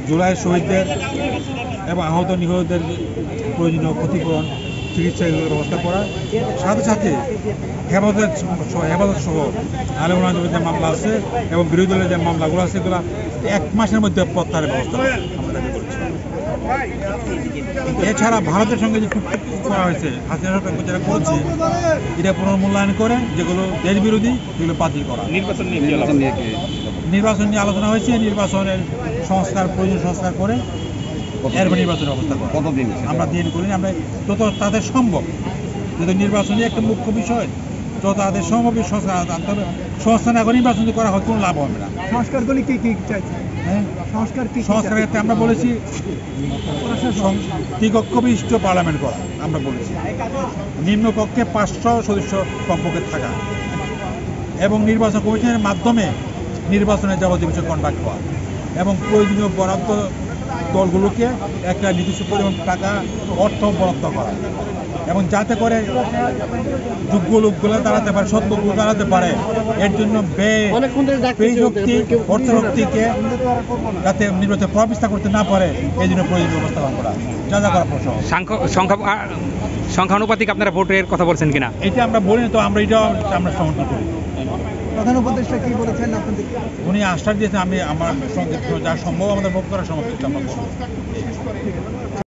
জুলাই শহীদদের এবং আহত নিহতদের প্রয়োজনীয় ক্ষতিপূরণ চিকিৎসা ব্যবস্থা করা, সাথে সাথে হেফাজত সহ আলেমুল যে মামলা আছে এবং বিরোধী দলের যে মামলাগুলো আছে এগুলো 1 মাসের মধ্যে প্রত্যাহারের ব্যবস্থা আমরা দাবি করছি। এছাড়া ভারতের সঙ্গে যে চুক্তি করা হয়েছে হাসিনা সরকার যারা করছে এটা পুনর্মূল্যায়ন করে যেগুলো দেশ বিরোধী সেগুলো বাতিল করা। নির্বাচন নিয়ে আলোচনা হয়েছে, নির্বাচনের সংস্কার প্রয়োজন সংস্কার করে এরপর নির্বাচনের অবস্থা করা। কতদিন আমরা দিন করি আমরা যত তাদের সম্ভব, যদি নির্বাচনই একটা মুখ্য বিষয়, যত তাদের সম্ভব সংস্কার আনতে হবে। সংস্কার না করে নির্বাচন করা হয় কোনো লাভ হবে না। সংস্কারগুলি কি কি চাইছে? সংস্কার ক্ষেত্রে আমরা বলেছি ত্রিকক্ষ বিশিষ্ট পার্লামেন্ট করা, আমরা বলেছি নিম্নকক্ষে 500 সদস্য কমপক্ষে থাকা এবং নির্বাচন কমিশনের মাধ্যমে নির্বাচনের যাবতীয় বিষয় কন্ডাক্ট করা এবং প্রয়োজনীয় বরাদ্দ দলগুলোকে একটা নির্দিষ্ট পরিমাণ টাকা অর্থ বরাদ্দ করা এবং যাতে করে যোগ্য লোকগুলো দাঁড়াতে পারে, সৎ লোকগুলো দাঁড়াতে পারে, এর জন্য অর্থশক্তিকে যাতে নির্বাচনে প্রবিস্তার করতে না পারে এই জন্য প্রয়োজনীয় ব্যবস্থা করা, যা যা করা প্রশ্ন। সংখ্যানুপাতিক আপনারা ভোটের কথা বলছেন কিনা? এটা আমরা বলি না, তো আমরা এটাও আমরা সমর্থন করি। প্রধান উপদেষ্টা কি বলেছেন আপনাদের? উনি আশ্বাস দিয়েছেন আমি আমার সঙ্গে যা সম্ভব আমাদের ভোগ করার সমর্থন আমরা করব।